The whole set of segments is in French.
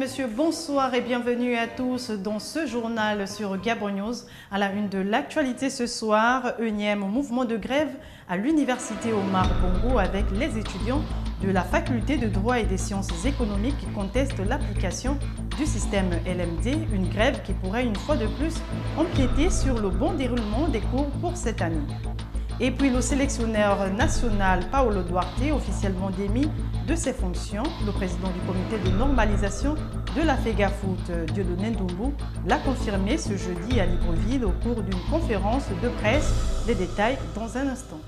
messieurs, bonsoir et bienvenue à tous dans ce journal sur Gabon News. À la une de l'actualité ce soir, énième mouvement de grève à l'université Omar Bongo avec les étudiants de la faculté de droit et des sciences économiques qui contestent l'application du système LMD, une grève qui pourrait une fois de plus empiéter sur le bon déroulement des cours pour cette année. Et puis le sélectionneur national Paolo Duarte, officiellement démis de ses fonctions, le président du comité de normalisation de la FEGAFOOT, Dieudonné Ndoumbo, l'a confirmé ce jeudi à Libreville au cours d'une conférence de presse. Les détails dans un instant.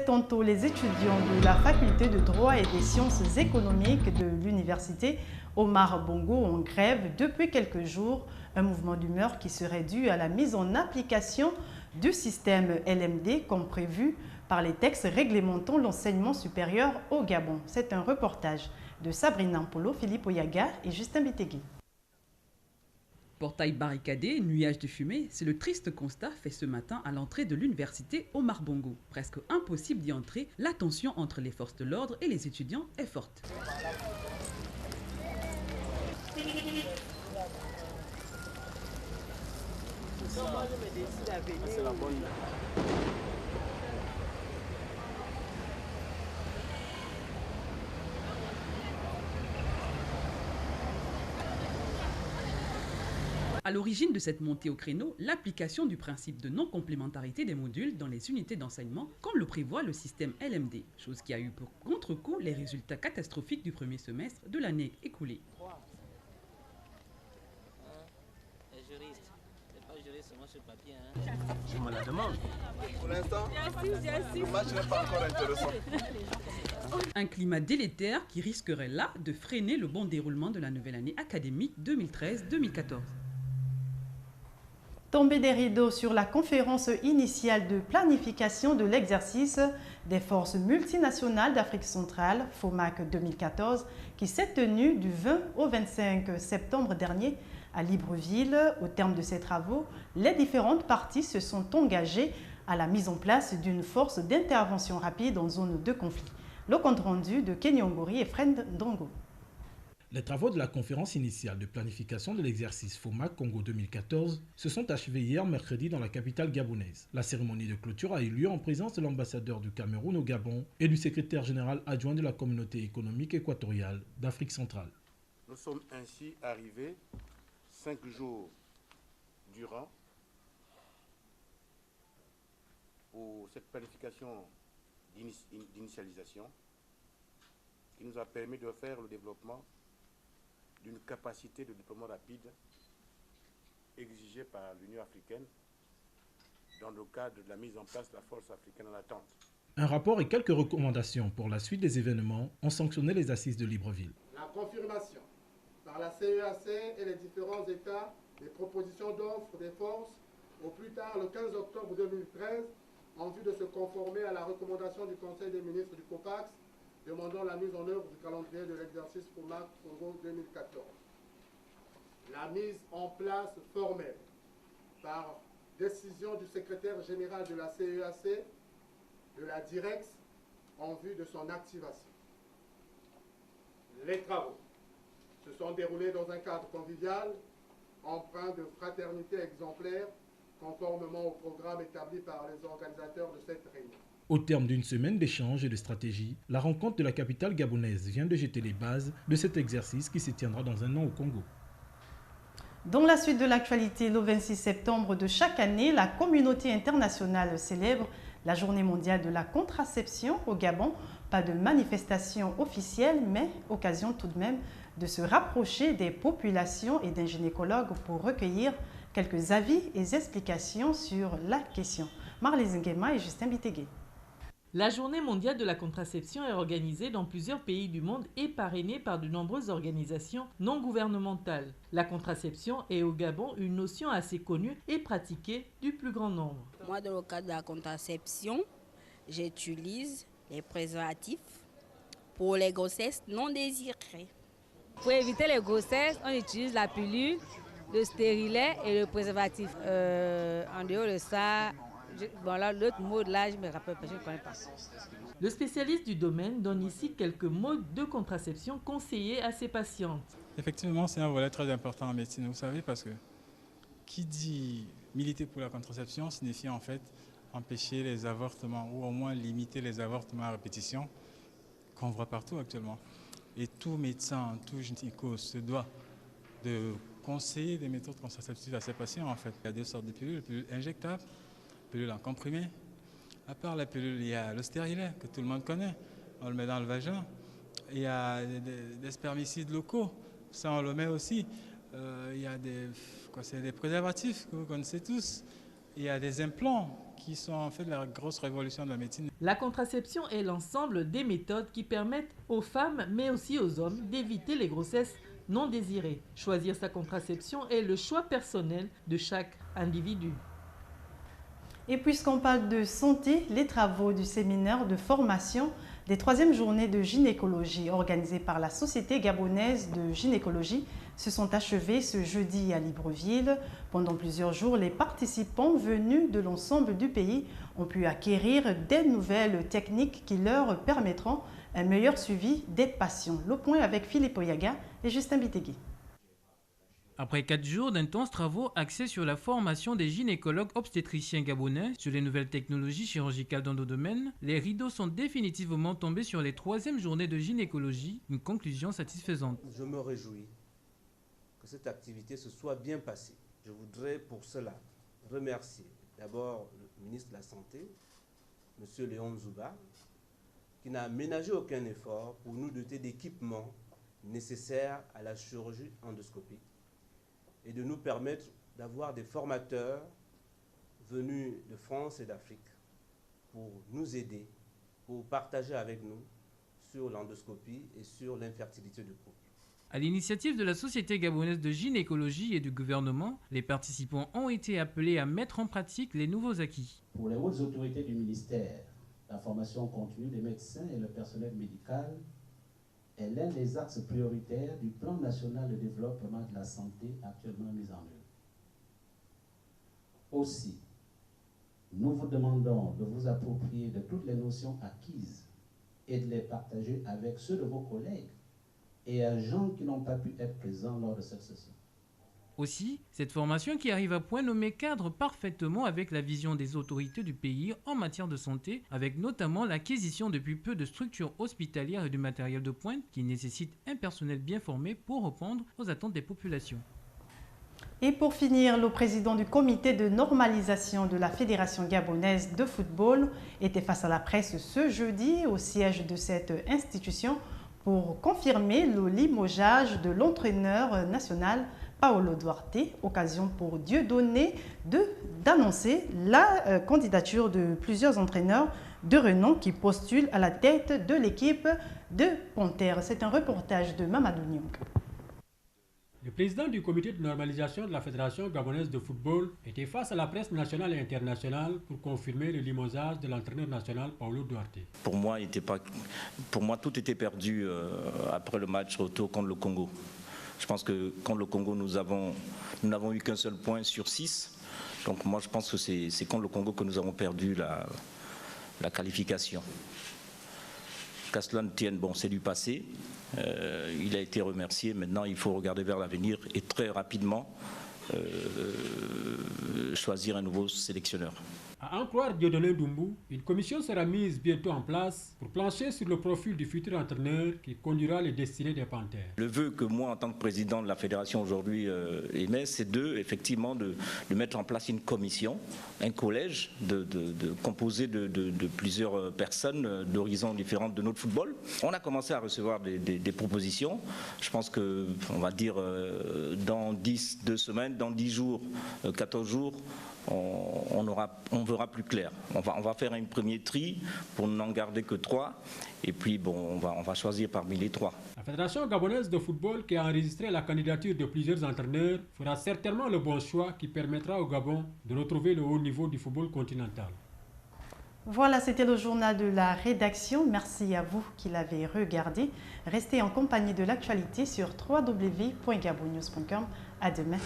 Tantôt les étudiants de la faculté de droit et des sciences économiques de l'université Omar Bongo en grève depuis quelques jours, un mouvement d'humeur qui serait dû à la mise en application du système LMD comme prévu par les textes réglementant l'enseignement supérieur au Gabon. C'est un reportage de Sabrina Mpolo, Philippe Oyaga et Justin Bitegui. Portail barricadé, nuage de fumée, c'est le triste constat fait ce matin à l'entrée de l'université Omar Bongo. Presque impossible d'y entrer, la tension entre les forces de l'ordre et les étudiants est forte. À l'origine de cette montée au créneau, l'application du principe de non-complémentarité des modules dans les unités d'enseignement, comme le prévoit le système LMD, chose qui a eu pour contre-coup les résultats catastrophiques du premier semestre de l'année écoulée. Je me la demande. Pour l'instant, le match n'est pas encore intéressant. Un climat délétère qui risquerait là de freiner le bon déroulement de la nouvelle année académique 2013-2014. Tombée des rideaux sur la conférence initiale de planification de l'exercice des forces multinationales d'Afrique centrale, FOMAC 2014, qui s'est tenue du 20 au 25 septembre dernier à Libreville. Au terme de ces travaux, les différentes parties se sont engagées à la mise en place d'une force d'intervention rapide en zone de conflit. Le compte rendu de Kenyongori et Fred Ndongo. Les travaux de la conférence initiale de planification de l'exercice FOMAC Congo 2014 se sont achevés hier mercredi dans la capitale gabonaise. La cérémonie de clôture a eu lieu en présence de l'ambassadeur du Cameroun au Gabon et du secrétaire général adjoint de la communauté économique équatoriale d'Afrique centrale. Nous sommes ainsi arrivés 5 jours durant pour cette planification d'initialisation qui nous a permis de faire le développement d'une capacité de déploiement rapide exigée par l'Union africaine dans le cadre de la mise en place de la force africaine en attente. Un rapport et quelques recommandations pour la suite des événements ont sanctionné les assises de Libreville. La confirmation par la CEAC et les différents États des propositions d'offres des forces au plus tard le 15 octobre 2013 en vue de se conformer à la recommandation du Conseil des ministres du COPAX demandant la mise en œuvre du calendrier de l'exercice FOMAC Congo 2014. La mise en place formelle par décision du secrétaire général de la CEAC, de la DIREX, en vue de son activation. Les travaux se sont déroulés dans un cadre convivial, empreint de fraternité exemplaire, conformément au programme établi par les organisateurs de cette réunion. Au terme d'une semaine d'échanges et de stratégie, la rencontre de la capitale gabonaise vient de jeter les bases de cet exercice qui se tiendra dans un an au Congo. Dans la suite de l'actualité, le 26 septembre de chaque année, la communauté internationale célèbre la journée mondiale de la contraception au Gabon. Pas de manifestation officielle, mais occasion tout de même de se rapprocher des populations et d'un gynécologue pour recueillir quelques avis et explications sur la question. Marlise Nguema et Justin Bitegui. La journée mondiale de la contraception est organisée dans plusieurs pays du monde et parrainée par de nombreuses organisations non gouvernementales. La contraception est au Gabon une notion assez connue et pratiquée du plus grand nombre. Moi, dans le cadre de la contraception, j'utilise les préservatifs pour les grossesses non désirées. Pour éviter les grossesses, on utilise la pilule, le stérilet et le préservatif. En dehors de ça, Voilà, l'autre mot là, je me rappelle pas, je ne connais pas. Le spécialiste du domaine donne ici quelques modes de contraception conseillés à ses patientes. Effectivement, c'est un volet très important en médecine, vous savez, parce que qui dit militer pour la contraception signifie en fait empêcher les avortements ou au moins limiter les avortements à répétition qu'on voit partout actuellement. Et tout médecin, tout gynéco se doit de conseiller des méthodes contraceptives à ses patients en fait. Il y a deux sortes de pilules injectables, pilules en comprimé. À part la pilule, il y a le stérilet que tout le monde connaît, on le met dans le vagin. Il y a des spermicides locaux, ça on le met aussi. Il y a des préservatifs que vous connaissez tous. Il y a des implants qui sont en fait la grosse révolution de la médecine. La contraception est l'ensemble des méthodes qui permettent aux femmes, mais aussi aux hommes, d'éviter les grossesses non désirées. Choisir sa contraception est le choix personnel de chaque individu. Et puisqu'on parle de santé, les travaux du séminaire de formation des 3e journées de gynécologie organisées par la Société gabonaise de gynécologie se sont achevés ce jeudi à Libreville. Pendant plusieurs jours, les participants venus de l'ensemble du pays ont pu acquérir des nouvelles techniques qui leur permettront un meilleur suivi des patients. Le point avec Philippe Oyaga et Justin Bitegui. Après 4 jours d'intenses travaux axés sur la formation des gynécologues obstétriciens gabonais sur les nouvelles technologies chirurgicales dans nos domaines, les rideaux sont définitivement tombés sur les 3e journées de gynécologie, une conclusion satisfaisante. Je me réjouis que cette activité se soit bien passée. Je voudrais pour cela remercier d'abord le ministre de la Santé, M. Léon Zouba, qui n'a ménagé aucun effort pour nous doter d'équipements nécessaires à la chirurgie endoscopique et de nous permettre d'avoir des formateurs venus de France et d'Afrique pour nous aider, pour partager avec nous sur l'endoscopie et sur l'infertilité du couple. À l'initiative de la Société gabonaise de gynécologie et du gouvernement, les participants ont été appelés à mettre en pratique les nouveaux acquis. Pour les hautes autorités du ministère, la formation continue des médecins et le personnel médical est l'un des axes prioritaires du plan national de développement de la santé actuellement mis en œuvre. Aussi, nous vous demandons de vous approprier de toutes les notions acquises et de les partager avec ceux de vos collègues et agents qui n'ont pas pu être présents lors de cette session. Aussi, cette formation qui arrive à point nommé cadre parfaitement avec la vision des autorités du pays en matière de santé, avec notamment l'acquisition depuis peu de structures hospitalières et du matériel de pointe qui nécessitent un personnel bien formé pour répondre aux attentes des populations. Et pour finir, le président du comité de normalisation de la Fédération gabonaise de football était face à la presse ce jeudi au siège de cette institution pour confirmer le limogeage de l'entraîneur national Paolo Duarte, occasion pour Dieudonné d'annoncer la candidature de plusieurs entraîneurs de renom qui postulent à la tête de l'équipe de Panthère. C'est un reportage de Mamadou Nyong. Le président du comité de normalisation de la Fédération gabonaise de football était face à la presse nationale et internationale pour confirmer le limogeage de l'entraîneur national Paolo Duarte. Pour moi, tout était perdu après le match retour contre le Congo. Je pense que contre le Congo, nous n'avons eu qu'un seul point sur 6. Donc moi, je pense que c'est contre le Congo que nous avons perdu la qualification. Qu'à cela ne tienne, bon, c'est du passé. Il a été remercié. Maintenant, il faut regarder vers l'avenir et très rapidement choisir un nouveau sélectionneur. À en croire Dieudonné Doumbou, une commission sera mise bientôt en place pour plancher sur le profil du futur entraîneur qui conduira les destinées des Panthères. Le vœu que moi, en tant que président de la fédération aujourd'hui émets, c'est effectivement de mettre en place une commission, un collège composé de plusieurs personnes d'horizons différents de notre football. On a commencé à recevoir des propositions. Je pense que, on va dire, dans 2 semaines, dans 10 jours, 14 jours, on verra plus clair. On va faire un premier tri pour n'en garder que 3 et puis bon, on va choisir parmi les 3. La Fédération gabonaise de football qui a enregistré la candidature de plusieurs entraîneurs fera certainement le bon choix qui permettra au Gabon de retrouver le haut niveau du football continental. Voilà, c'était le journal de la rédaction. Merci à vous qui l'avez regardé. Restez en compagnie de l'actualité sur www.gabonnews.com. À demain.